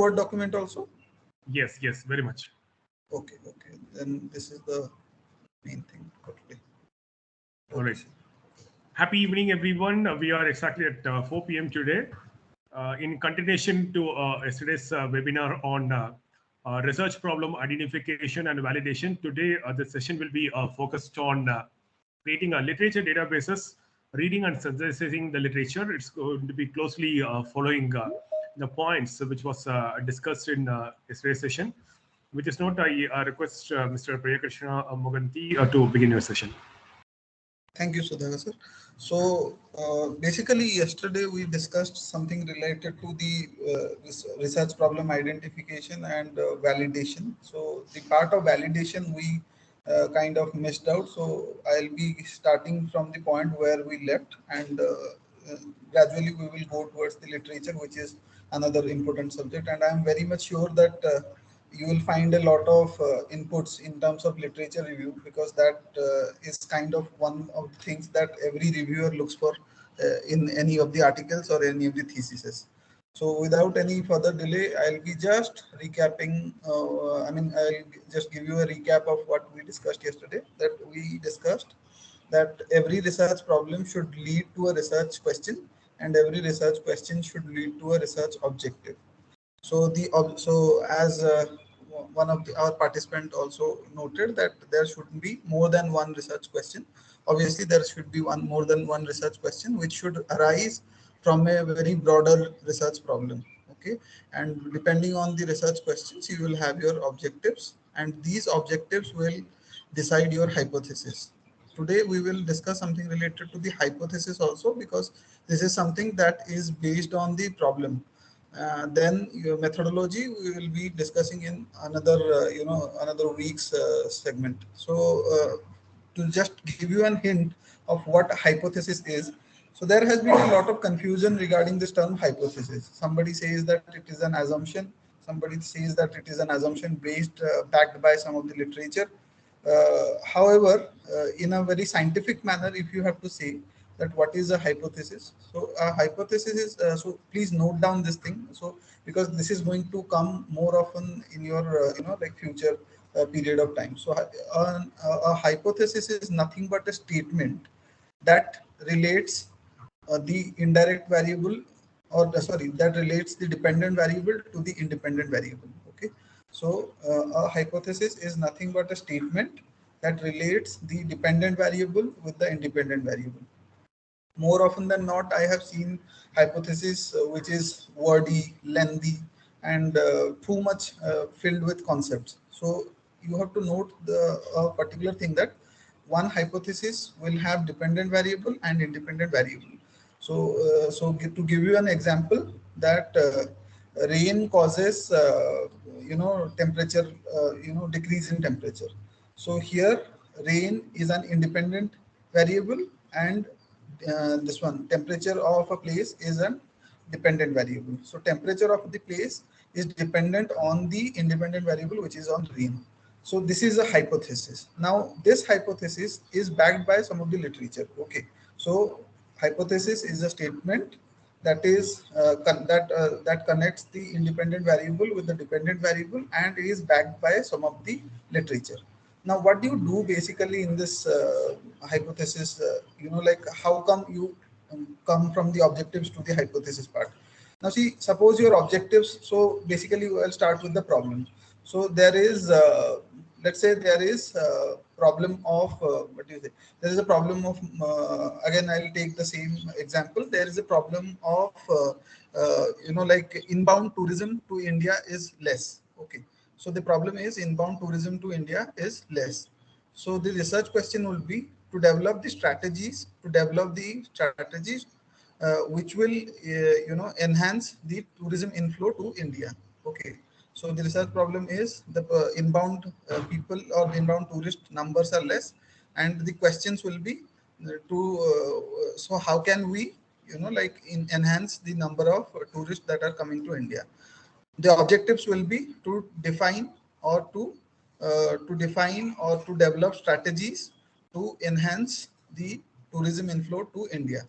Word document also? Yes, yes, very much. Okay, okay. Then this is the main thing for today. All right. Happy evening, everyone. We are exactly at 4 p.m. today. In continuation to yesterday's webinar on research problem identification and validation, today the session will be focused on creating a literature databases, reading and synthesizing the literature. It's going to be closely following the points which was discussed in yesterday's session. With this note, I request Mr. Priyakrishna Moganty to begin your session. Thank you, Sudhakar sir. So basically yesterday we discussed something related to the research problem identification and validation. So the part of validation we kind of missed out. So I'll be starting from the point where we left, and gradually we will go towards the literature, which is another important subject. And I'm very much sure that you will find a lot of inputs in terms of literature review, because that is kind of one of the things that every reviewer looks for in any of the articles or any of the theses. So without any further delay, I'll be just recapping. I'll just give you a recap of what we discussed yesterday. That we discussed that every research problem should lead to a research question, and every research question should lead to a research objective. So as one of our participant also noted, that there should be more than one research question. Obviously, there should be more than one research question, which should arise from a very broader research problem. Okay, and depending on the research questions, you will have your objectives, and these objectives will decide your hypothesis. Today, we will discuss something related to the hypothesis also, because this is something that is based on the problem. Then your methodology we will be discussing in another another week's segment. So to just give you an hint of what hypothesis is, so there has been a lot of confusion regarding this term hypothesis. Somebody says that it is an assumption, somebody says that it is an assumption based backed by some of the literature. However, in a very scientific manner, if you have to say that what is a hypothesis, so a hypothesis is so please note down this thing, so because this is going to come more often in your like future period of time. So a hypothesis is nothing but a statement that relates the indirect variable, or sorry, that relates the dependent variable to the independent variable. Okay, so a hypothesis is nothing but a statement that relates the dependent variable with the independent variable. More often than not, I have seen hypothesis which is wordy, lengthy, and too much filled with concepts. So you have to note the particular thing, that one hypothesis will have dependent variable and independent variable. So to give you an example, that rain causes temperature decrease in temperature. So here rain is an independent variable, and this one temperature of a place is a dependent variable. So temperature of the place is dependent on the independent variable, which is on rain. So this is a hypothesis. Now this hypothesis is backed by some of the literature. Okay, so hypothesis is a statement that is that connects the independent variable with the dependent variable, and is backed by some of the literature. Now what do you do basically in this hypothesis, like how come you come from the objectives to the hypothesis part? Now see, suppose your objectives, so basically we'll start with the problem. So there is let's say there is a problem of what do you say, there is a problem of again I'll take the same example. There is a problem of like inbound tourism to India is less. Okay, so the problem is inbound tourism to India is less. So the research question will be to develop the strategies, which will enhance the tourism inflow to India. Okay, so the research problem is the inbound people or the inbound tourist numbers are less, and the questions will be so how can we enhance the number of tourists that are coming to India. The objectives will be to define or to develop strategies to enhance the tourism inflow to India.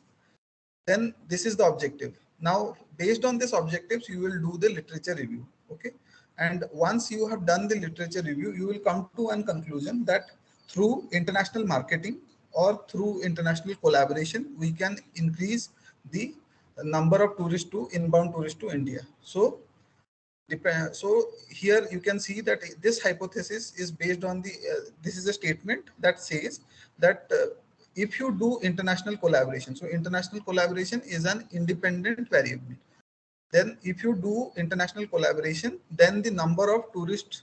Then this is the objective. Now based on these objectives you will do the literature review. Okay, and once you have done the literature review, you will come to an conclusion that through international marketing or through international collaboration, we can increase the number of tourists to inbound tourists to India. So so here you can see that this hypothesis is based on the this is a statement that says that if you do international collaboration, so international collaboration is an independent variable. Then if you do international collaboration, then the number of tourist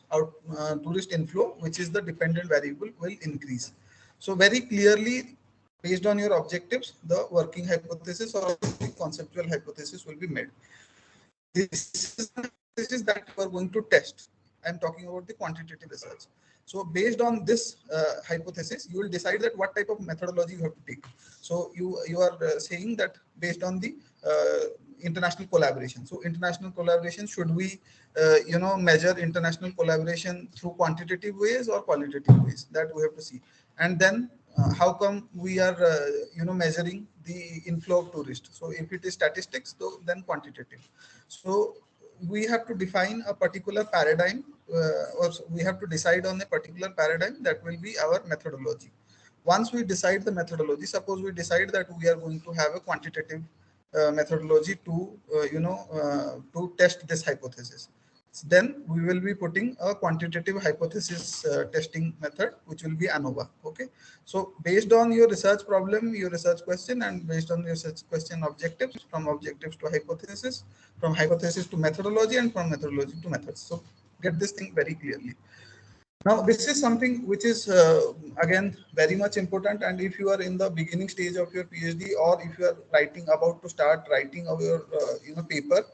inflow, which is the dependent variable, will increase. So very clearly, based on your objectives, the working hypothesis or the conceptual hypothesis will be made. This is the hypothesis that we are going to test. I'm talking about the quantitative research. So based on this hypothesis, you will decide that what type of methodology you have to take. So you are saying that based on the international collaboration. So international collaboration, should we measure international collaboration through quantitative ways or qualitative ways? That we have to see. And then how come we are measuring the inflow of tourists? So if it is statistics, so then quantitative. So we have to define a particular paradigm, or we have to decide on a particular paradigm that will be our methodology. Once we decide the methodology, suppose we decide that we are going to have a quantitative methodology to to test this hypothesis, then we will be putting a quantitative hypothesis testing method, which will be ANOVA. Okay, so based on your research problem, your research question, and based on your research question objectives, from objectives to hypothesis, from hypothesis to methodology, and from methodology to methods. So get this thing very clearly. Now, this is something which is again very much important. And if you are in the beginning stage of your PhD, or if you are about to start writing of your paper,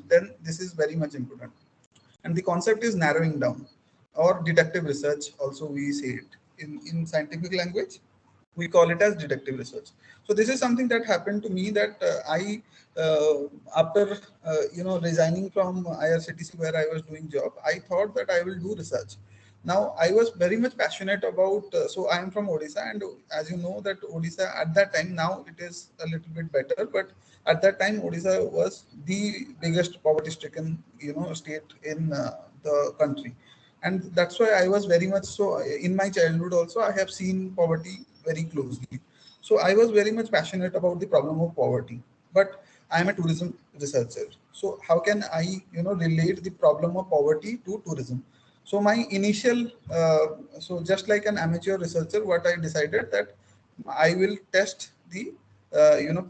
then this is very much important. And the concept is narrowing down, or deductive research also we say it in scientific language. We call it as deductive research. So this is something that happened to me, that I after resigning from IRCTC where I was doing job, I thought that I will do research. Now I was very much passionate about so I am from Odisha, and as you know that Odisha at that time, now it is a little bit better, but at that time Odisha was the biggest poverty stricken state in the country. And that's why I was very much so in my childhood also I have seen poverty very closely. So I was very much passionate about the problem of poverty. But I am a tourism researcher, so how can I relate the problem of poverty to tourism? So my initial so just like an amateur researcher, what I decided that I will test the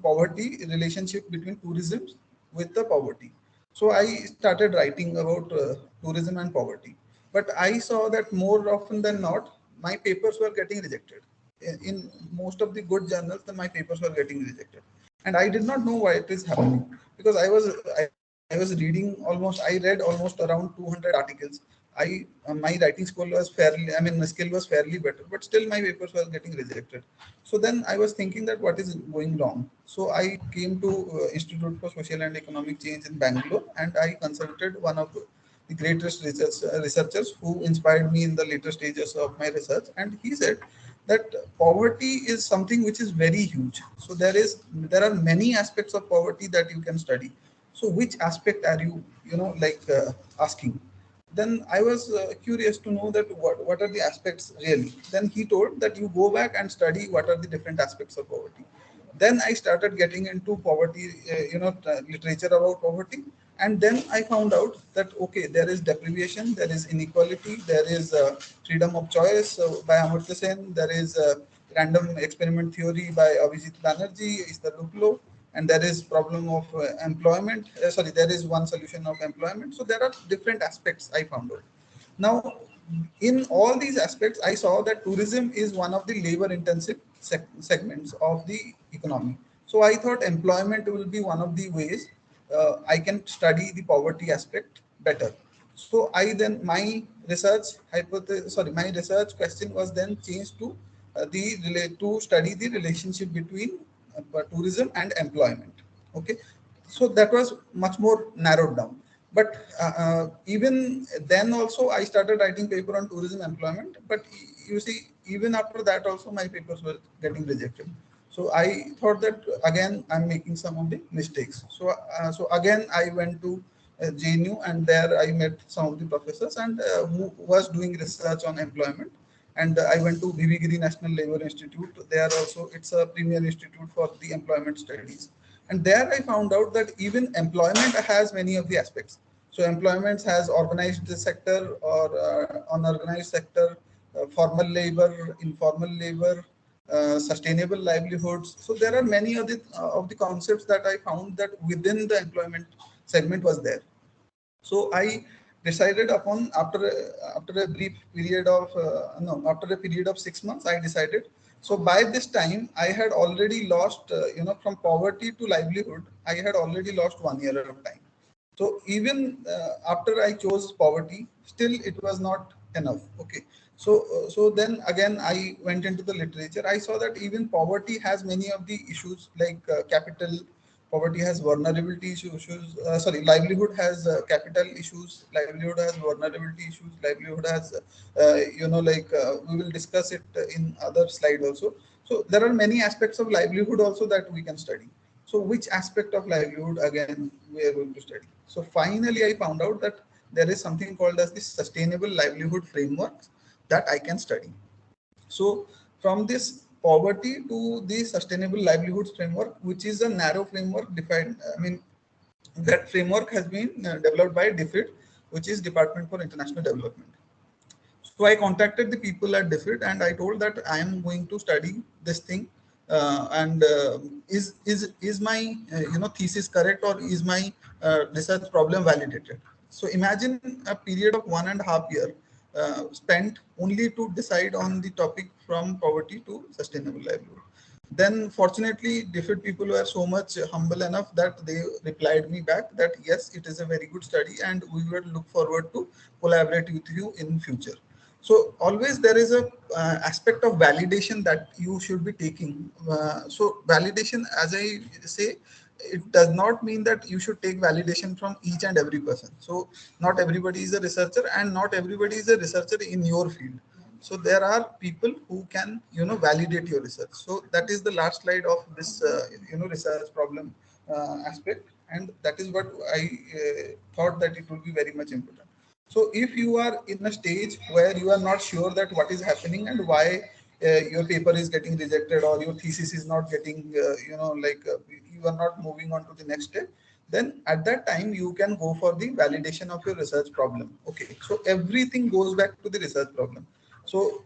poverty relationship between tourism with the poverty. So I started writing about tourism and poverty. But I saw that more often than not, my papers were getting rejected. In most of the good journals, then my papers were getting rejected. And I did not know why it is happening, because I was reading almost, I read almost around 200 articles. My writing skill was fairly, I mean, my skill was fairly better, but still my papers were getting rejected. So then I was thinking that what is going wrong. So I came to Institute for Social and Economic Change in Bangalore, and I consulted one of the greatest researchers who inspired me in the later stages of my research. And he said that poverty is something which is very huge. So there are many aspects of poverty that you can study. So which aspect are you asking? Then I was curious to know that what are the aspects really. Then he told that you go back and study what are the different aspects of poverty. Then I started getting into poverty, literature about poverty. And then I found out that, okay, there is deprivation, there is inequality, there is freedom of choice by Amartya Sen, there is random experiment theory by Abhijit Banerjee, Esther Duplo, and there is problem of employment. Sorry, there is one solution of employment. So there are different aspects I found out. Now, in all these aspects, I saw that tourism is one of the labor intensive segments of the economy. So I thought employment will be one of the ways I can study the poverty aspect better. So my research hypothesis, sorry, my research question was then changed to to study the relationship between tourism and employment. Okay, so that was much more narrowed down. But even then also I started writing paper on tourism employment. But you see, even after that also my papers were getting rejected. So I thought that again I'm making some of the mistakes. So again I went to JNU, and there I met some of the professors and who was doing research on employment. And I went to BB National Labor Institute. There also it's a premier institute for the employment studies. And there I found out that even employment has many of the aspects. So employment has organized sector or unorganized sector, formal labor, informal labor, sustainable livelihoods. So there are many of the concepts that I found that within the employment segment was there. So I decided upon after a brief period of no after a period of 6 months I decided. So by this time I had already lost from poverty to livelihood I had already lost 1 year of time. So even after I chose poverty, still it was not enough. Okay. So then again I went into the literature. I saw that even poverty has many of the issues like capital. Poverty has vulnerability issues. Sorry, livelihood has capital issues. Livelihood has vulnerability issues. Livelihood has, we will discuss it in other slide also. So there are many aspects of livelihood also that we can study. So which aspect of livelihood again we are going to study? So finally I found out that there is something called as the sustainable livelihood framework that I can study. So from this poverty to the sustainable livelihoods framework, which is a narrow framework defined, I mean, that framework has been developed by DFID, which is Department for International Development. So I contacted the people at DFID and I told that I am going to study this thing, and is my thesis correct, or is my research problem validated? So imagine a period of 1.5 year spent only to decide on the topic from poverty to sustainable livelihood. Then fortunately DFID people were so much humble enough that they replied me back that yes, it is a very good study and we will look forward to collaborate with you in future. So always there is a aspect of validation that you should be taking. So validation, as I say, it does not mean that you should take validation from each and every person. So not everybody is a researcher and not everybody is a researcher in your field. So there are people who can validate your research. So that is the last slide of this research problem aspect, and that is what I thought that it would be very much important. So if you are in a stage where you are not sure that what is happening and why your paper is getting rejected or your thesis is not getting, you are not moving on to the next step, then at that time you can go for the validation of your research problem. Okay, so everything goes back to the research problem. So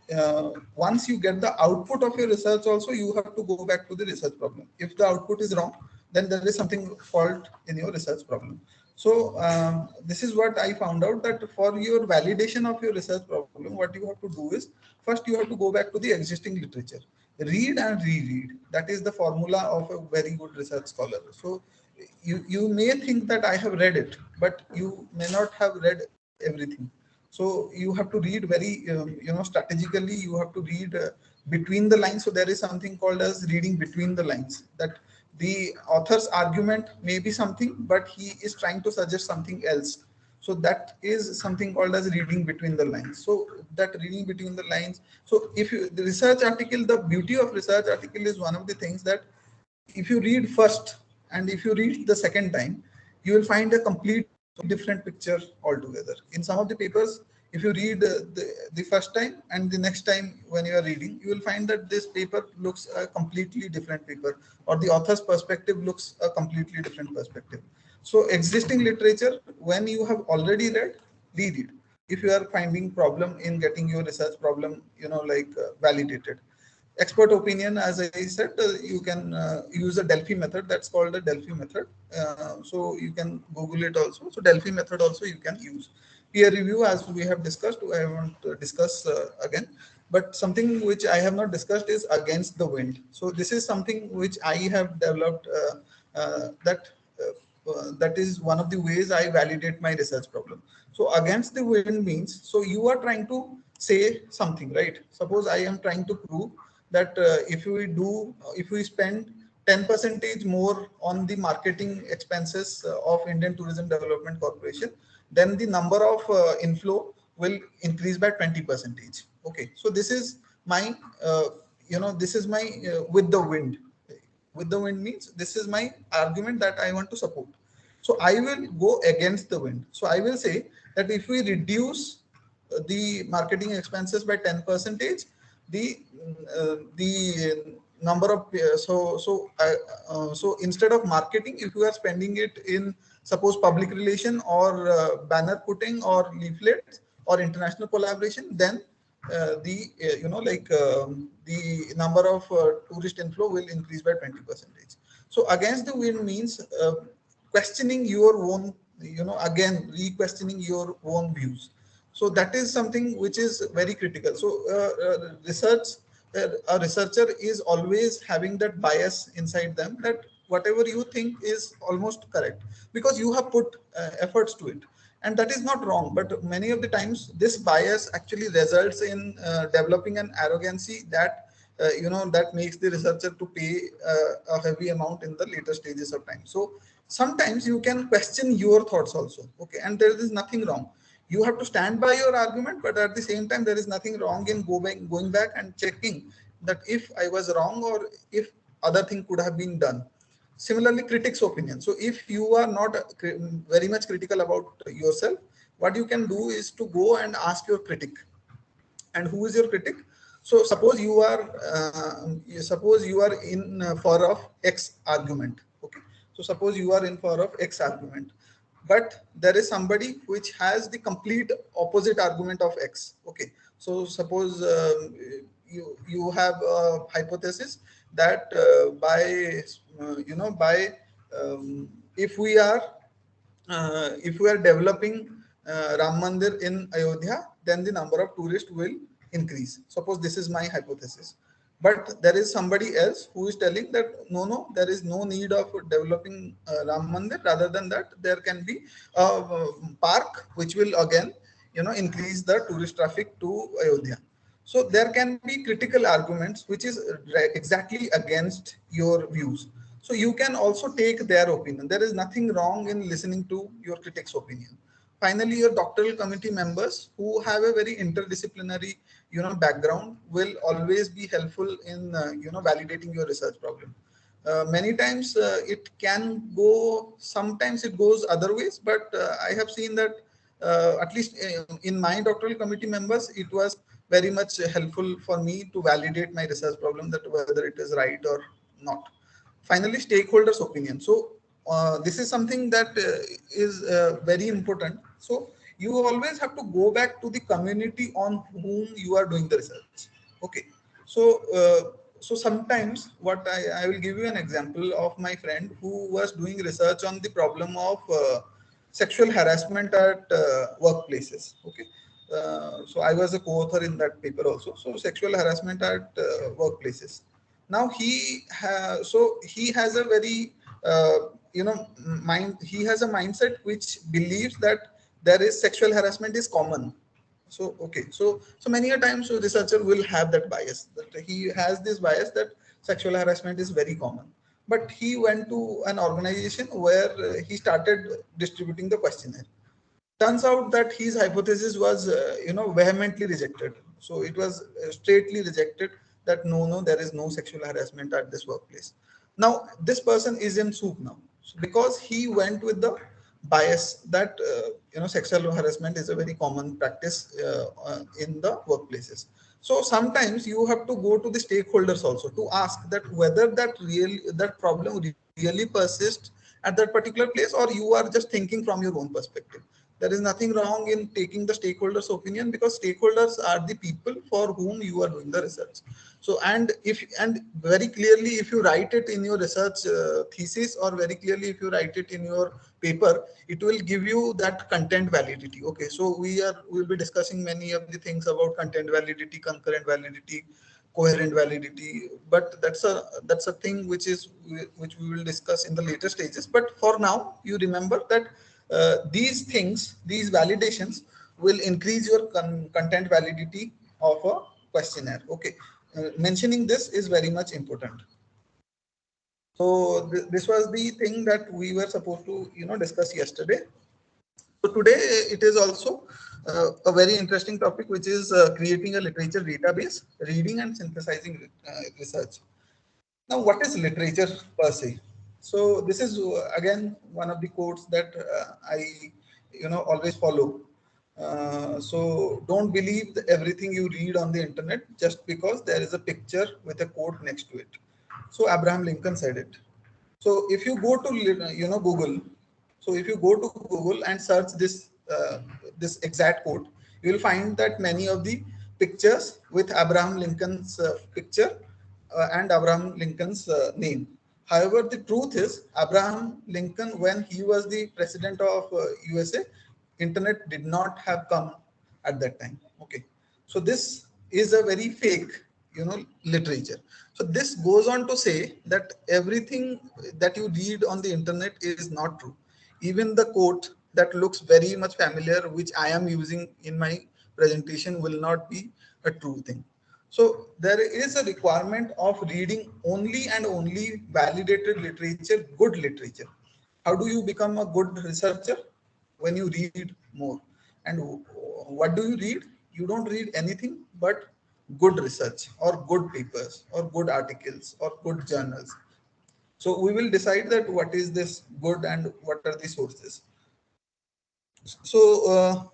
once you get the output of your research also, you have to go back to the research problem. If the output is wrong, then there is something fault in your research problem. So this is what I found out, that for your validation of your research problem, what you have to do is first you have to go back to the existing literature, read and reread. That is the formula of a very good research scholar. So you may think that I have read it, but you may not have read everything. So you have to read very strategically. You have to read between the lines. So there is something called as reading between the lines, that the author's argument may be something, but he is trying to suggest something else. So that is something called as reading between the lines. So that reading between the lines. So if you, the research article, the beauty of research article is one of the things that if you read first and if you read the second time, you will find a complete different picture altogether. In some of the papers, if you read the first time and the next time when you are reading, you will find that this paper looks a completely different paper, or the author's perspective looks a completely different perspective. So existing literature, when you have already read, read it. If you are finding problem in getting your research problem, validated. Expert opinion, as I said, you can use a Delphi method. That's called a Delphi method. So you can Google it also. So Delphi method also you can use. Peer review, as we have discussed, I won't discuss again. But something which I have not discussed is against the wind. So this is something which I have developed, that is one of the ways I validate my research problem. So against the wind means, so you are trying to say something, right? Suppose I am trying to prove that if we spend 10 percentage more on the marketing expenses of Indian Tourism Development Corporation, then the number of inflow will increase by 20 percentage. Okay, so this is my this is my with the wind. With the wind means this is my argument that I want to support. So I will go against the wind. So I will say that if we reduce the marketing expenses by 10 percentage, the number of so instead of marketing, if you are spending it in suppose public relation or banner putting or leaflets or international collaboration, then the number of tourist inflow will increase by 20 percentage. So against the wind means questioning your own, again re-questioning your own views. So that is something which is very critical. So a researcher is always having that bias inside them, that whatever you think is almost correct because you have put efforts to it, and that is not wrong. But many of the times this bias actually results in developing an arrogancy that that makes the researcher to pay a heavy amount in the later stages of time. So sometimes you can question your thoughts also, okay, and there is nothing wrong. You have to stand by your argument, but at the same time there is nothing wrong in going back and checking that if I was wrong or if other thing could have been done. Similarly, critics opinion. So if you are not very much critical about yourself, what you can do is to go and ask your critic. And who is your critic? So suppose you are in favor of X argument, okay. So suppose you are in favor of X argument, but there is somebody which has the complete opposite argument of X, okay. So suppose you have a hypothesis that by if we are developing Ram Mandir in Ayodhya, then the number of tourists will increase. Suppose this is my hypothesis. But there is somebody else who is telling that no, there is no need of developing Ram Mandir. Rather than that, there can be a park which will again, increase the tourist traffic to Ayodhya. So there can be critical arguments which is exactly against your views. So you can also take their opinion. There is nothing wrong in listening to your critic's opinion. Finally, your doctoral committee members who have a very interdisciplinary, background will always be helpful in, validating your research problem. Many times it can go, sometimes it goes other ways, but I have seen that at least in my doctoral committee members, it was very much helpful for me to validate my research problem, that whether it is right or not. Finally, stakeholders' opinion. So this is something that is very important. So you always have to go back to the community on whom you are doing the research. Okay. So so sometimes what I will give you an example of my friend who was doing research on the problem of sexual harassment at workplaces. Okay. So I was a co-author in that paper also. So sexual harassment at workplaces. Now he has a very he has a mindset which believes that there is sexual harassment is common. So okay, so many a times so researcher will have that bias, that he has this bias that sexual harassment is very common. But he went to an organization where he started distributing the questionnaire. Turns out that his hypothesis was vehemently rejected. So it was straightly rejected that no, there is no sexual harassment at this workplace. Now this person is in soup now, so because he went with the bias that sexual harassment is a very common practice in the workplaces. So sometimes you have to go to the stakeholders also to ask that whether that problem really persists at that particular place, or you are just thinking from your own perspective. There is nothing wrong in taking the stakeholders' opinion, because stakeholders are the people for whom you are doing the research. So, and very clearly, if you write it in your research thesis, or very clearly if you write it in your paper, it will give you that content validity. Okay, so we'll be discussing many of the things about content validity, concurrent validity, coherent validity, but that's a thing which we will discuss in the later stages. But for now, you remember that these things, these validations will increase your content validity of a questionnaire. Okay, mentioning this is very much important. So this was the thing that we were supposed to discuss yesterday. So today it is also a very interesting topic, which is creating a literature database, reading and synthesizing research. Now, what is literature per se? So this is again one of the quotes that I always follow. So don't believe everything you read on the internet just because there is a picture with a quote next to it. So Abraham Lincoln said it. So if you go to Google, so if you go to Google and search this exact quote, you will find that many of the pictures with Abraham Lincoln's picture and Abraham Lincoln's name. However, the truth is Abraham Lincoln, when he was the president of USA, internet did not have come at that time. Okay, so this is a very fake literature. So this goes on to say that everything that you read on the internet is not true. Even the quote that looks very much familiar, which I am using in my presentation, will not be a true thing. So there is a requirement of reading only and only validated literature, good literature. How do you become a good researcher? When you read more. And what do you read? You don't read anything but good research or good papers or good articles or good journals. So we will decide that what is this good and what are the sources. So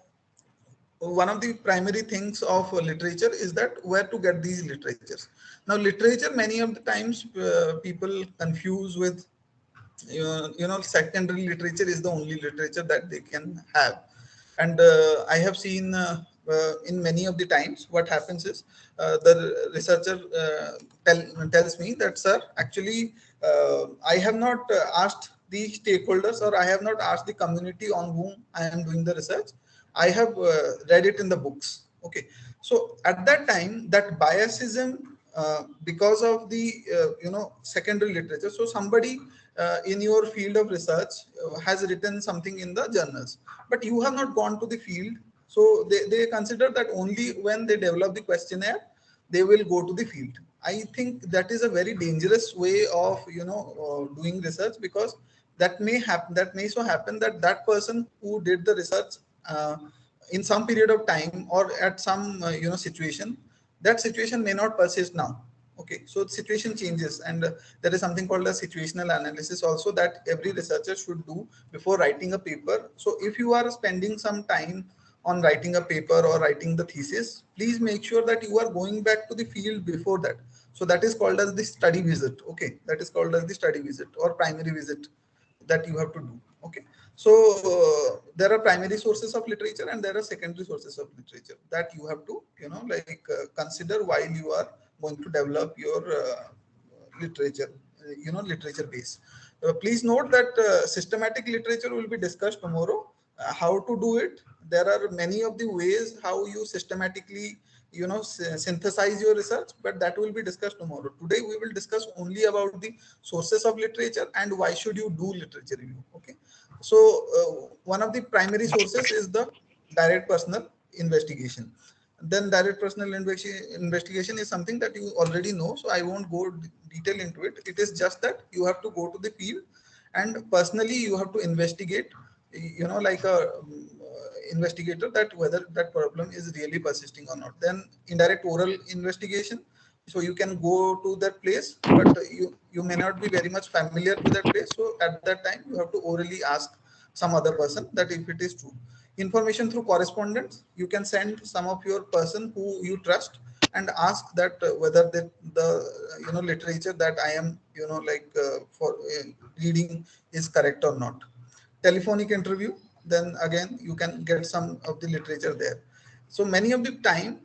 one of the primary things of literature is that where to get these literatures. Now literature, many of the times people confuse with secondary literature is the only literature that they can have. And I have seen in many of the times what happens is the researcher tells me that, sir, actually I have not asked the stakeholders, or I have not asked the community on whom I am doing the research. I have read it in the books. Okay, so at that time, that biasism, because of the secondary literature. So somebody in your field of research has written something in the journals, but you have not gone to the field. So they consider that only when they develop the questionnaire, they will go to the field. I think that is a very dangerous way of doing research, because that may happen, that may so happen that that person who did the research uh, in some period of time or at some situation, that situation may not persist now. Okay, so the situation changes, and there is something called a situational analysis also that every researcher should do before writing a paper. So if you are spending some time on writing a paper or writing the thesis, please make sure that you are going back to the field before that. So that is called as the study visit. Okay, that is called as the study visit or primary visit that you have to do. Okay, so there are primary sources of literature and there are secondary sources of literature that you have to consider while you are going to develop your literature, literature base. Please note that systematic literature will be discussed tomorrow. How to do it? There are many of the ways how you systematically synthesize your research, but that will be discussed tomorrow. Today we will discuss only about the sources of literature and why should you do literature review. Okay, so one of the primary sources is the direct personal investigation. Then direct personal investigation is something that you already know, so I won't go detail into it. It is just that you have to go to the field and personally you have to investigate, like a investigator, that whether that problem is really persisting or not. Then indirect oral investigation, so you can go to that place, but you may not be very much familiar to that place. So at that time you have to orally ask some other person that if it is true. Information through correspondence, you can send some of your person who you trust and ask that whether the literature that I am for reading is correct or not. Telephonic interview, then again you can get some of the literature there. So many of the time,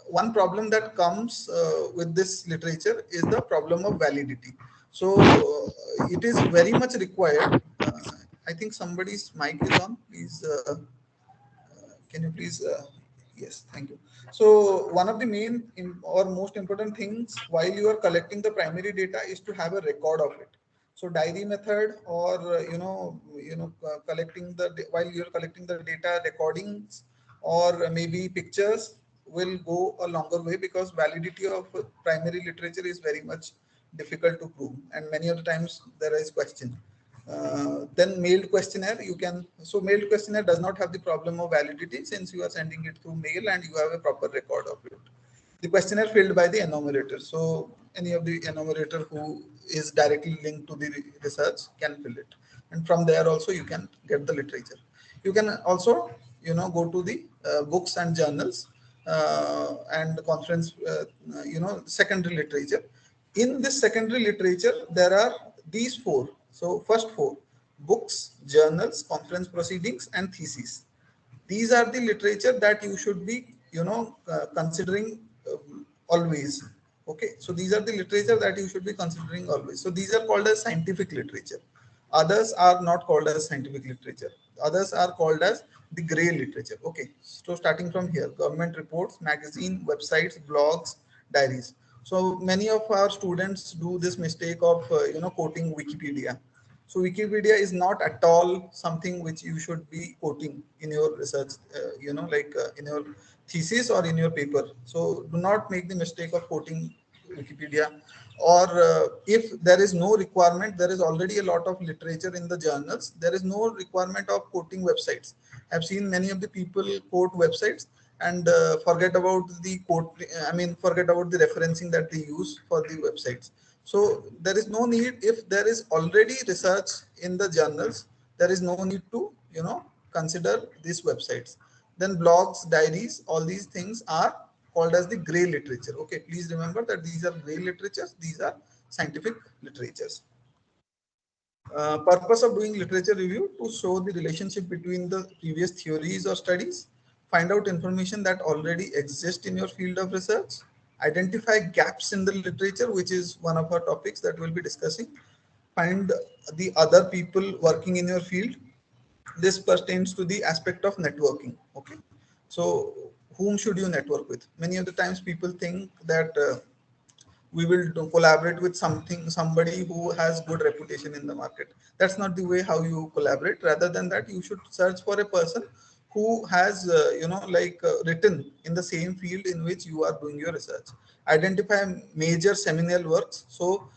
one problem that comes with this literature is the problem of validity. So it is very much required. I think somebody's mic is on. Please, can you please? Yes, thank you. So one of the main or most important things while you are collecting the primary data is to have a record of it. So diary method, or collecting while you're collecting the data, recordings or maybe pictures will go a longer way, because validity of primary literature is very much difficult to prove, and many of the times there is question. Then mailed questionnaire, you can, so mailed questionnaire does not have the problem of validity since you are sending it through mail and you have a proper record of it. The questionnaire filled by the enumerator. So any of the enumerator who is directly linked to the research can fill it, and from there also you can get the literature. You can also go to the books and journals and conference secondary literature. In this secondary literature there are these four. So first four: books, journals, conference proceedings, and theses. These are the literature that you should be considering always. Okay, so these are the literature that you should be considering always. So these are called as scientific literature. Others are not called as scientific literature. Others are called as the gray literature. Okay, so starting from here: government reports, magazine, websites, blogs, diaries. So many of our students do this mistake of quoting Wikipedia. So Wikipedia is not at all something which you should be quoting in your research, in your thesis or in your paper. So do not make the mistake of quoting Wikipedia. Or if there is no requirement, there is already a lot of literature in the journals. There is no requirement of quoting websites. I've seen many of the people quote websites and forget about the quote. I mean, forget about the referencing that they use for the websites. So there is no need. If there is already research in the journals, there is no need to consider these websites. Then blogs, diaries, all these things are called as the gray literature. Okay, please remember that these are gray literatures. These are scientific literatures. Purpose of doing literature review: to show the relationship between the previous theories or studies, find out information that already exists in your field of research, identify gaps in the literature, which is one of our topics that we'll be discussing, find the other people working in your field. This pertains to the aspect of networking. Okay, so whom should you network with? Many of the times people think that we will collaborate with somebody who has good reputation in the market. That's not the way how you collaborate. Rather than that, you should search for a person who has written in the same field in which you are doing your research. Identify major seminal works. So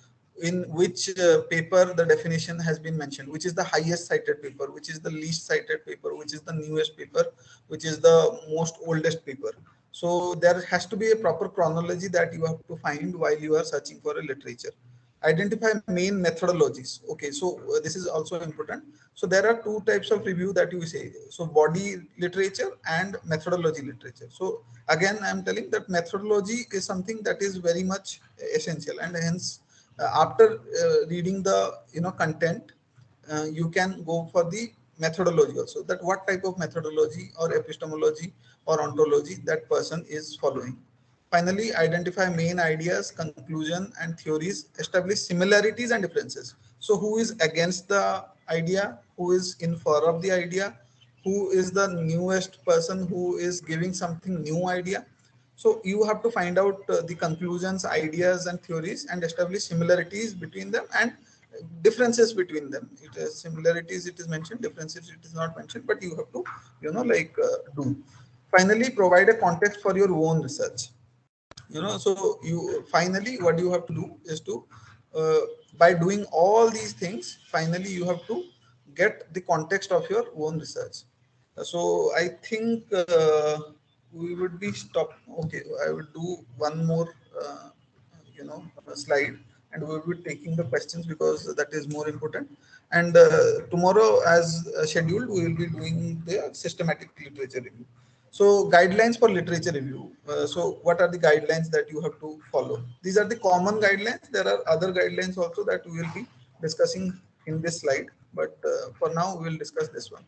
in which paper the definition has been mentioned, which is the highest cited paper, which is the least cited paper, which is the newest paper, which is the most oldest paper. So there has to be a proper chronology that you have to find while you are searching for a literature. Identify main methodologies. Okay, so this is also important. So there are two types of review that you say. So body literature and methodology literature. So again, I am telling that methodology is something that is very much essential, and hence after reading the content, you can go for the methodology also, that what type of methodology or epistemology or ontology that person is following. Finally, identify main ideas, conclusion, and theories, establish similarities and differences. So who is against the idea, who is in favor of the idea, who is the newest person who is giving something new idea. So you have to find out the conclusions, ideas, and theories, and establish similarities between them and differences between them. It is similarities, it is mentioned; differences, it is not mentioned. But you have to, do. Finally, provide a context for your own research. So you finally, what you have to do is to, uh, by doing all these things, finally you have to get the context of your own research. So I think we would be stopped. Okay, I will do one more slide, and we will be taking the questions because that is more important. And tomorrow, as scheduled, we will be doing the systematic literature review. So guidelines for literature review. So what are the guidelines that you have to follow? These are the common guidelines. There are other guidelines also that we will be discussing in this slide, but for now we will discuss this one.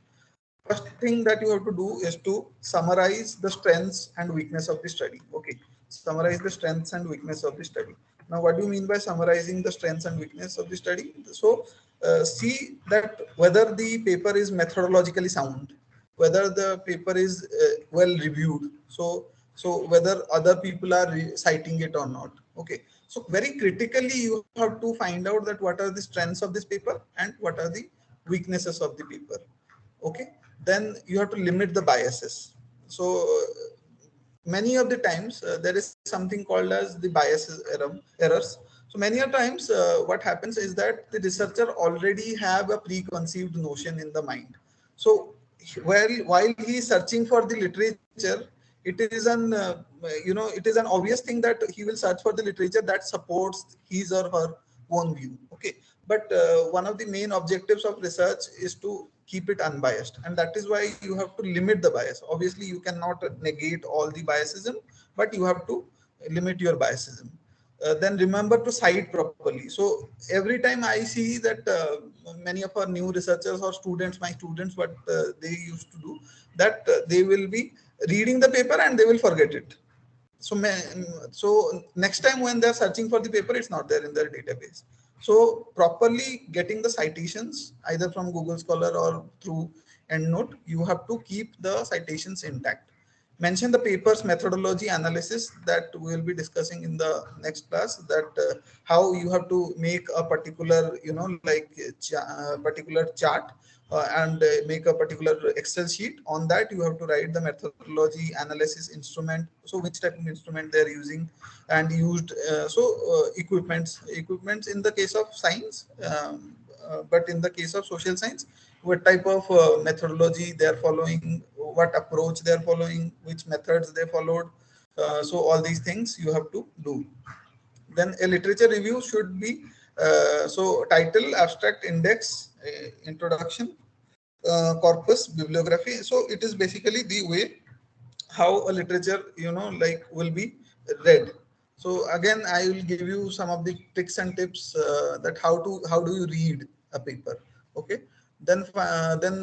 First thing that you have to do is to summarize the strengths and weakness of the study. Okay, summarize the strengths and weakness of the study. Now, what do you mean by summarizing the strengths and weakness of the study? So see that whether the paper is methodologically sound, whether the paper is well reviewed. So whether other people are citing it or not. Okay, so very critically you have to find out that what are the strengths of this paper and what are the weaknesses of the paper. Okay, then you have to limit the biases. So many of the times there is something called as the errors. So many of times what happens is that the researcher already have a preconceived notion in the mind. So while he is searching for the literature, it it is an it is an obvious thing that he will search for the literature that supports his or her own view. Okay, but one of the main objectives of research is to keep it unbiased, and that is why you have to limit the bias. Obviously you cannot negate all the biasism, but you have to limit your biasism. Then remember to cite properly. So every time I see that many of our new researchers or students, my students, what they used to do, that they will be reading the paper and they will forget it. So so next time when they're searching for the paper, it's not there in their database. So properly getting the citations either from Google Scholar or through EndNote, you have to keep the citations intact. Mention the paper's methodology analysis that we will be discussing in the next class, that how you have to make a particular like particular chart and make a particular Excel sheet. On that you have to write the methodology analysis instrument, so which type of instrument they are using and used. Equipments in the case of science, but in the case of social science, what type of methodology they are following, what approach they are following, which methods they followed. So all these things you have to do. Then a literature review should be so title, abstract, index, introduction, corpus, bibliography. So it is basically the way how a literature like will be read. So again I will give you some of the tricks and tips that how do you read a paper. Okay, then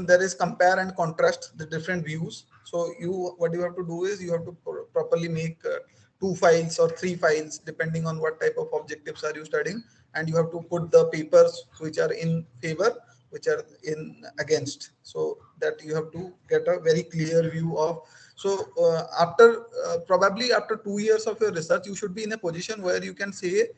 there is compare and contrast the different views. So what you have to do is you have to properly make two files or three files depending on what type of objectives are you studying, and you have to put the papers which are in favor, which are in against, so that you have to get a very clear view of. So after probably after 2 years of your research, you should be in a position where you can say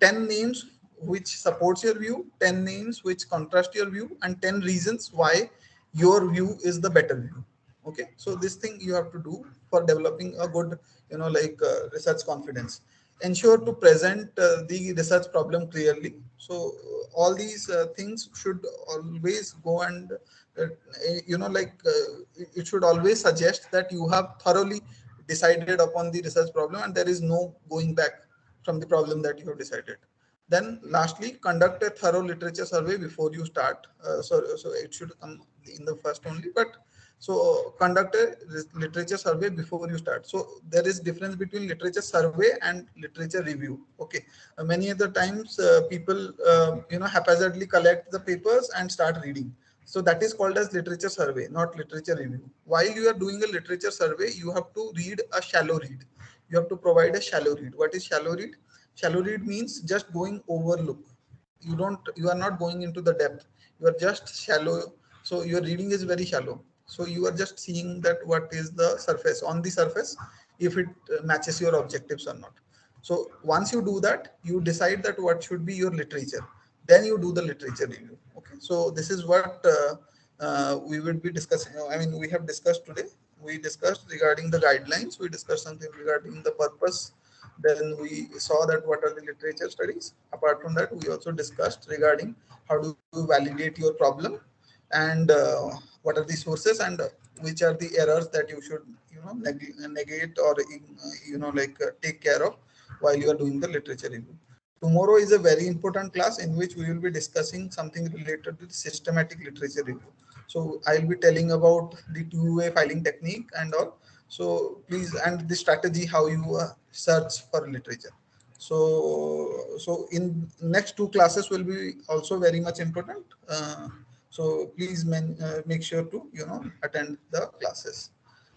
10 names which supports your view, 10 names which contrast your view, and 10 reasons why your view is the better view. Okay, so this thing you have to do for developing a good like research confidence. Ensure to present the research problem clearly. So all these things should always go and it should always suggest that you have thoroughly decided upon the research problem and there is no going back from the problem that you have decided. Then lastly, conduct a thorough literature survey before you start. So it should come in the first only, but so conduct a literature survey before you start. So there is difference between literature survey and literature review. Okay, many other times people haphazardly collect the papers and start reading. So that is called as literature survey, not literature review. While you are doing a literature survey, you have to read a shallow read. You have to provide a shallow read. What is shallow read? Shallow read means just going over look. You are not going into the depth. You are just shallow. So your reading is very shallow. So you are just seeing that what is the surface, on the surface, if it matches your objectives or not. So once you do that, you decide that what should be your literature. Then you do the literature review. Okay. So this is what we will be discussing. I mean, we have discussed today. We discussed regarding the guidelines. We discussed something regarding the purpose. Then we saw that what are the literature studies. Apart from that, we also discussed regarding how do you validate your problem, and what are the sources, and which are the errors that you should negate or take care of while you are doing the literature review. Tomorrow is a very important class in which we will be discussing something related to the systematic literature review. So I'll be telling about the two-way filing technique and all. So please, and the strategy how you search for literature. So in next two classes will be also very much important. So please make sure to attend the classes.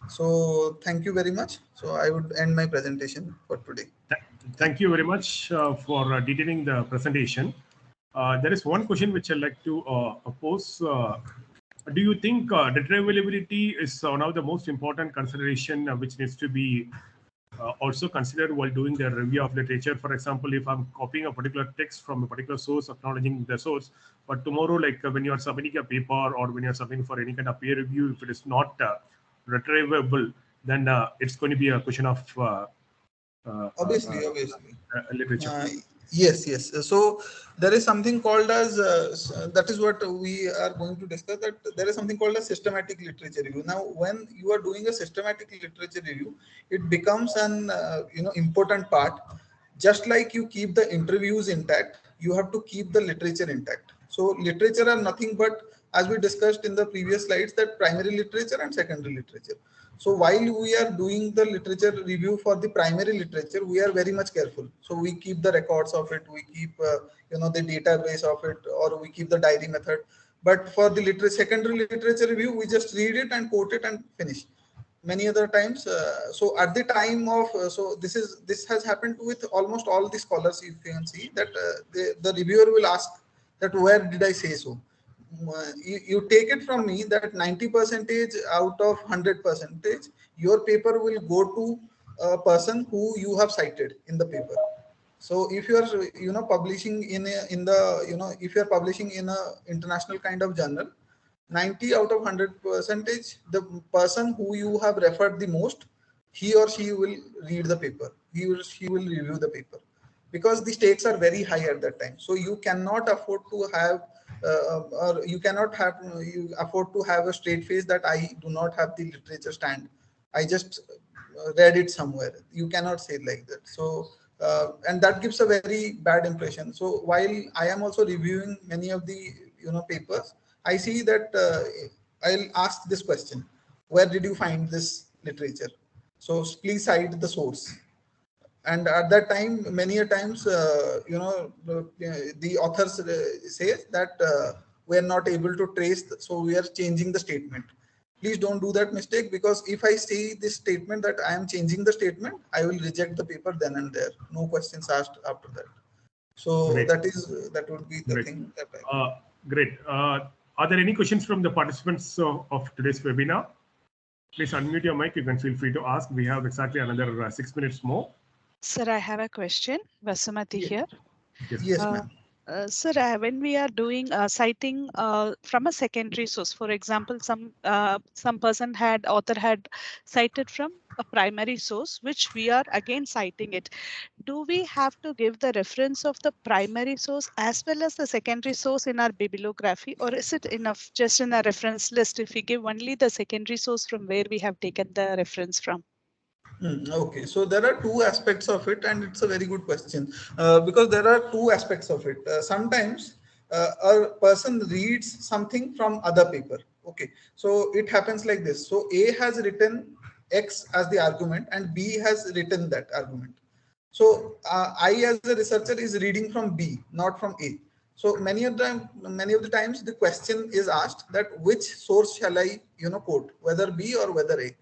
So thank you very much. So I would end my presentation for today. Thank you very much for detailing the presentation. There is one question which I'd like to pose. Do you think retrievability is one of the most important consideration which needs to be also considered while doing the review of literature? For example, if I'm copying a particular text from a particular source, acknowledging the source, but tomorrow, like when you are submitting a paper or when you're submitting for any kind of peer review, if it is not retrievable, then it's going to be a question of Obviously, literature. Yes, yes. So there is something called as that is what we are going to discuss. That there is something called as systematic literature review. Now, when you are doing a systematic literature review, it becomes an important part. Just like you keep the interviews intact, you have to keep the literature intact. So literature are nothing but, as we discussed in the previous slides, that primary literature and secondary literature. So while we are doing the literature review for the primary literature, we are very much careful. So we keep the records of it, we keep the database of it, or we keep the diary method. But for the secondary literature review, we just read it and quote it and finish. Many other times, so at the time of this has happened with almost all the scholars. You can see that the reviewer will ask that where did I say so. You take it from me that 90 percentage out of 100 percentage, your paper will go to a person who you have cited in the paper. So if you are publishing in the if you are publishing in a international kind of journal, 90 out of 100 percentage, the person who you have referred the most, he or she will read the paper, he or she will review the paper, because the stakes are very high at that time. So you cannot afford to have or you cannot have you afford to have a straight face that I do not have the literature stand, I just read it somewhere. You cannot say like that. So and that gives a very bad impression. So while I am also reviewing many of the papers, I see that I'll ask this question: where did you find this literature? So please cite the source. And at that time, many a times, the authors say that we are not able to trace, so we are changing the statement. Please don't do that mistake, because if I say this statement that I am changing the statement, I will reject the paper then and there. No questions asked after that. So Great, that would be the great, thing that I. uh, great. Are there any questions from the participants of today's webinar? Please unmute your mic. You can feel free to ask. We have exactly another 6 minutes more. Sir, I have a question. Vasumati Yeah. here. Yes, Yes, Uh, ma'am. Sir, when we are doing citing from a secondary source, for example, some person author had cited from a primary source, which we are again citing it. Do we have to give the reference of the primary source as well as the secondary source in our bibliography, or is it enough just in a reference list if we give only the secondary source from where we have taken the reference from? Okay, so there are two aspects of it, and it's a very good question, because there are two aspects of it. Sometimes a person reads something from other paper. Okay, so it happens like this. So A has written X as the argument, and B has written that argument. So I, as a researcher, is reading from B, not from A. So many of the times, the question is asked that which source shall I, quote, whether B or whether A.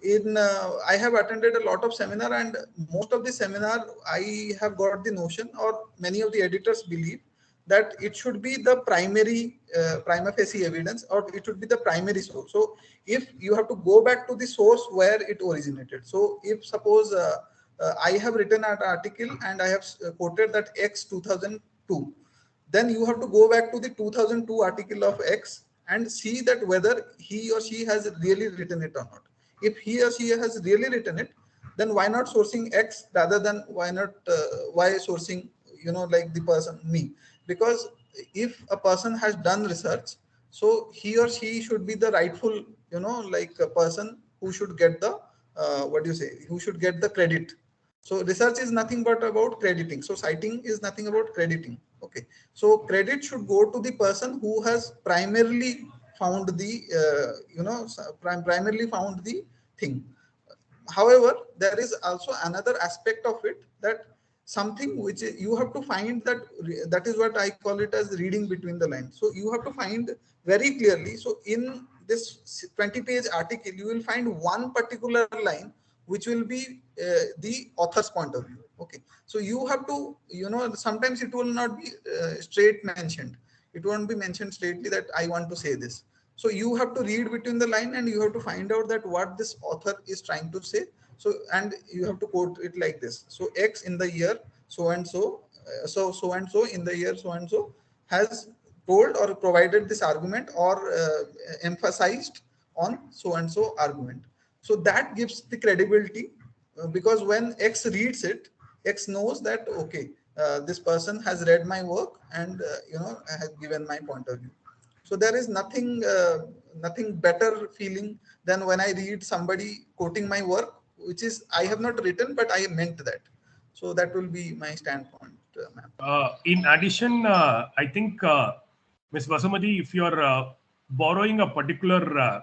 In I have attended a lot of seminar, and most of the seminar I have got the notion, or many of the editors believe that it should be the primary prima facie evidence, or it should be the primary source. So if you have to go back to the source where it originated. So if suppose I have written an article and I have quoted that X 2002, then you have to go back to the 2002 article of X and see that whether he or she has really written it or not. If he or she has really written it, then why not sourcing X rather than why sourcing like the person me? Because if a person has done research, so he or she should be the rightful like a person who should get the what do you say, who should get the credit. So research is nothing but about crediting. So citing is nothing about crediting. Okay. So credit should go to the person who has primarily found the primarily found the thing. However, there is also another aspect of it, that something which you have to find, that that is what I call it as reading between the lines. So you have to find very clearly. So in this 20-page article, you will find one particular line which will be the author's point of view. Okay, so you have to, sometimes it will not be straight mentioned. It won't be mentioned straightly that I want to say this. So you have to read between the line, and you have to find out that what this author is trying to say. So, and you have to quote it like this: so X in the year so and so, so and so in the year so and so has told or provided this argument, or emphasized on so and so argument. So that gives the credibility, because when X reads it, X knows that okay, this person has read my work and has given my point of view. So there is nothing better feeling than when I read somebody quoting my work, which is I have not written, but I meant that. So that will be my standpoint, ma'am. In addition, I think, Ms. Basumati, if you're borrowing a particular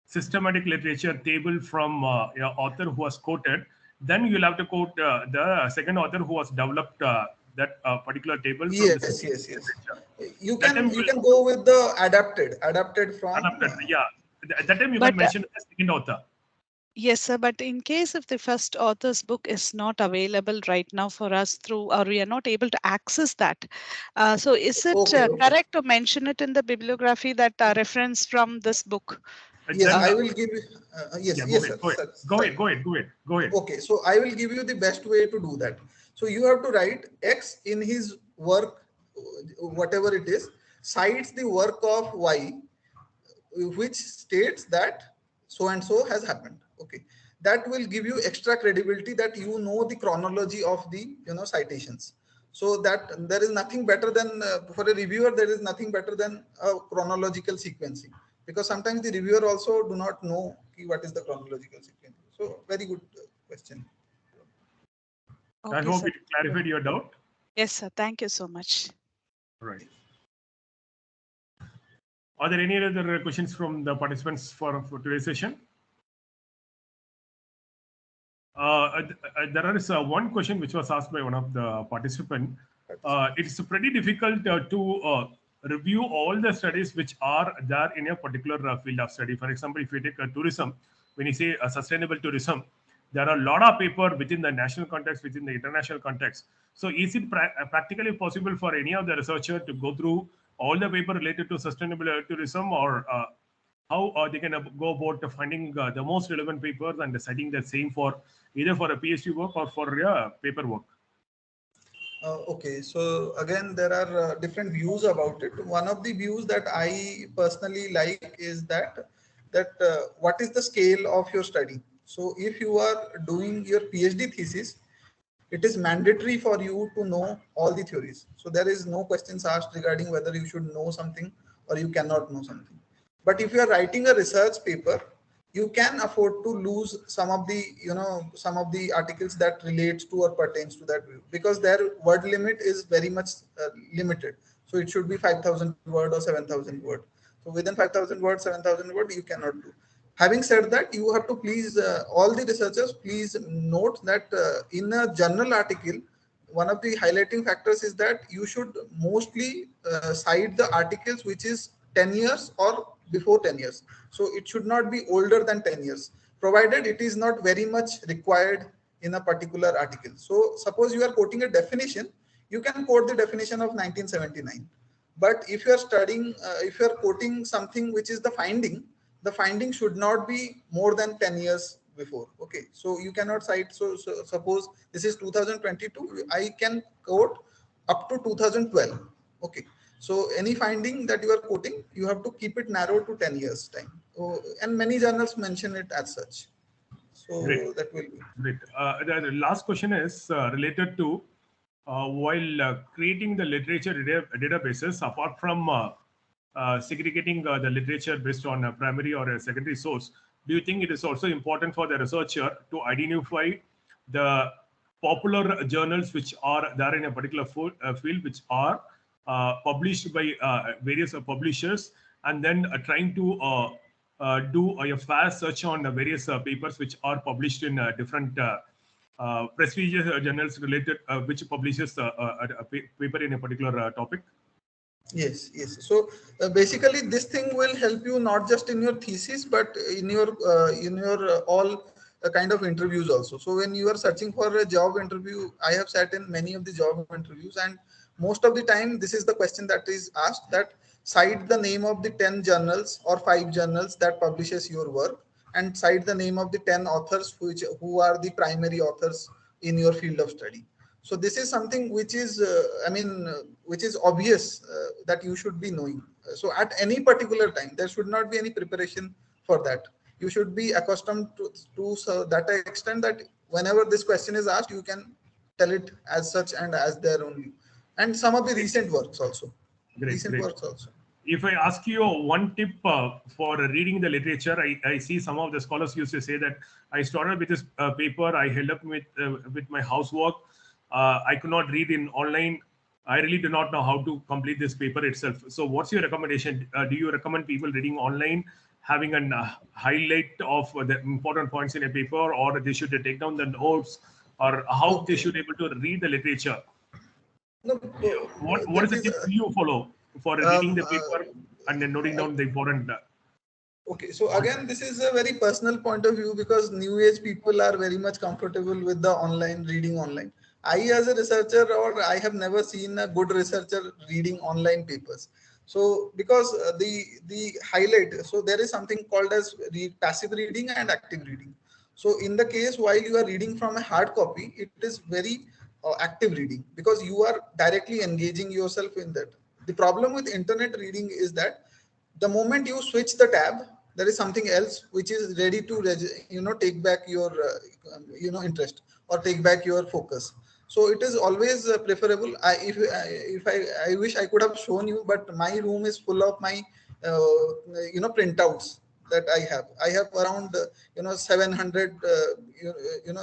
systematic literature table from your author who was quoted, then you'll have to quote the second author who has developed that particular table from the Yes, same yes, yes. literature. You That time can you you will can go with the adapted from. adapted. Yeah, that time you But can mention the second author. yes, sir. But in case if the first author's book is not available right now for us through, or we are not able to access that, so is it Okay, okay. correct to mention it in the bibliography that reference from this book? Yes, Then I will give you. Yes, yeah, go yes, ahead, sir, go ahead, sir, go sir. ahead, go ahead, go ahead, go ahead. Okay, so I will give you the best way to do that. So you have to write X in his work, whatever it is, cites the work of Y, which states that so and so has happened. Okay, that will give you extra credibility that you know the chronology of the citations. So that there is nothing better than for a reviewer, there is nothing better than a chronological sequencing, because sometimes the reviewer also do not know what is the chronological sequencing. So very good question. I Okay, hope sir. it clarified your doubt. Yes, sir. Thank you so much. Right. Are there any other questions from the participants for today's session? There is one question which was asked by one of the participant. It's pretty difficult to review all the studies which are there in a particular field of study. For example, if you take tourism, when you say sustainable tourism, there are a lot of paper within the national context, within the international context. So is it practically possible for any of the researcher to go through all the paper related to sustainable tourism, or how they can go about finding the most relevant papers and citing the same for either for a PhD work or for paper work? Okay, so again, there are different views about it. One of the views that I personally like is that what is the scale of your study. So if you are doing your PhD thesis, it is mandatory for you to know all the theories. So there is no questions asked regarding whether you should know something or you cannot know something. But if you are writing a research paper, you can afford to lose some of the articles that relates to or pertains to that view, because their word limit is very much limited. So it should be 5,000 word or 7,000 word. So within 5,000 word, 7,000 word, you cannot do. Having said that, you have to please all the researchers please note that in a journal article, one of the highlighting factors is that you should mostly cite the articles which is 10 years or before 10 years. So it should not be older than 10 years, provided it is not very much required in a particular article. So suppose you are quoting a definition, you can quote the definition of 1979. But if you are studying, if you are quoting something which is the finding should not be more than 10 years before. Okay, so you cannot cite. So suppose this is 2022, I can quote up to 2012. Okay, so any finding that you are quoting, you have to keep it narrow to 10 years time. So, and many journals mention it as such. Great, So that will be. great. The last question is related to while creating the literature databases, apart from segregating the literature based on a primary or a secondary source, do you think it is also important for the researcher to identify the popular journals which are there in a particular field, which are published by various publishers, and then trying to do a fast search on various papers which are published in different prestigious journals related, which publishes a paper in a particular topic? Yes, yes. So basically, this thing will help you not just in your thesis, but in your all kind of interviews also. So when you are searching for a job interview, I have sat in many of the job interviews, and most of the time, this is the question that is asked: that cite the name of the 10 journals or 5 journals that publishes your work, and cite the name of the 10 authors who are the primary authors in your field of study. So this is something which is which is obvious that you should be knowing. So at any particular time there should not be any preparation for that. You should be accustomed to that extent that whenever this question is asked, you can tell it as such and as their own view. And some of the recent works also. Recent works also. If I ask you one tip for reading the literature, I see some of the scholars used to say that I started with this paper, I held up with my housework. I could not read in online. I really do not know how to complete this paper itself. So what's your recommendation? Do you recommend people reading online, having a highlight of the important points in a paper, or they should take down the notes, or how they should be able to read the literature? No, What is that the is tip you follow for reading the paper and then noting down the important? okay. So again, this is a very personal point of view because new age people are very much comfortable with the online reading online. I, as a researcher, or I have never seen a good researcher reading online papers. So because the highlight, so there is something called as passive reading and active reading. So in the case while you are reading from a hard copy, it is very active reading because you are directly engaging yourself in that. The problem with internet reading is that the moment you switch the tab, there is something else which is ready to take back your interest or take back your focus. So it is always preferable. I wish I could have shown you, but my room is full of my printouts that I have around 700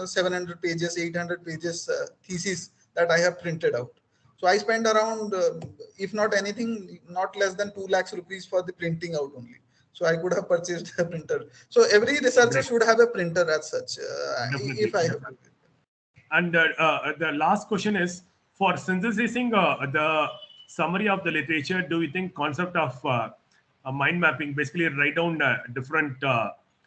700 pages, 800 pages thesis that I have printed out. So I spend around, if not anything, not less than 2 lakhs rupees for the printing out only. So I could have purchased a printer. So every researcher Great. should have a printer as such. Definitely, If I have. definitely. And the last question is for synthesizing the summary of the literature. Do you think concept of mind mapping, basically write down different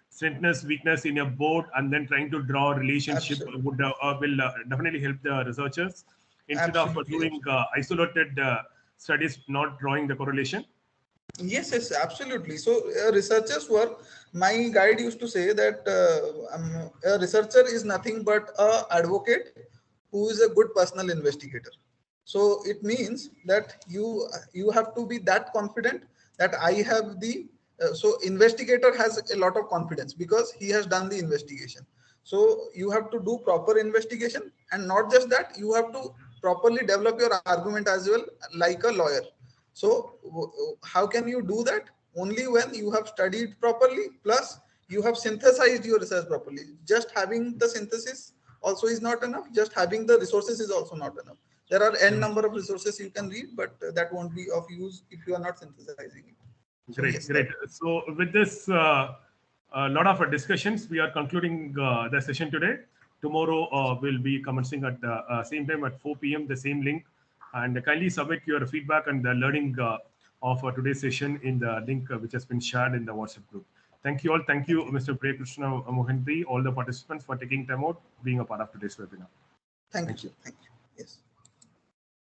strengthness, weakness in a board, and then trying to draw a relationship Absolutely. would will definitely help the researchers instead of Absolutely. doing isolated studies, not drawing the correlation? Yes, yes, absolutely. So, researchers work. My guide used to say that a researcher is nothing but a advocate who is a good personal investigator. So it means that you have to be that confident that I have the so investigator has a lot of confidence because he has done the investigation. So you have to do proper investigation, and not just that, you have to properly develop your argument as well, like a lawyer. So how can you do that? Only when you have studied properly, plus you have synthesized your research properly. Just having the synthesis also is not enough. Just having the resources is also not enough. There are n number of resources you can read, but that won't be of use if you are not synthesizing it. So Great, yes, great. that. So with this a lot of discussions, we are concluding the session today. Tomorrow we'll be commencing at the same time at 4 p.m. the same link, and kindly submit your feedback and the learning of today's session in the link which has been shared in the WhatsApp group. Thank you all. Thank you, Thank you. Mr. Priya Krishna Mohandri, all the participants for taking time out, being a part of today's webinar. Thank you, Thank sir. you. Thank you. Yes.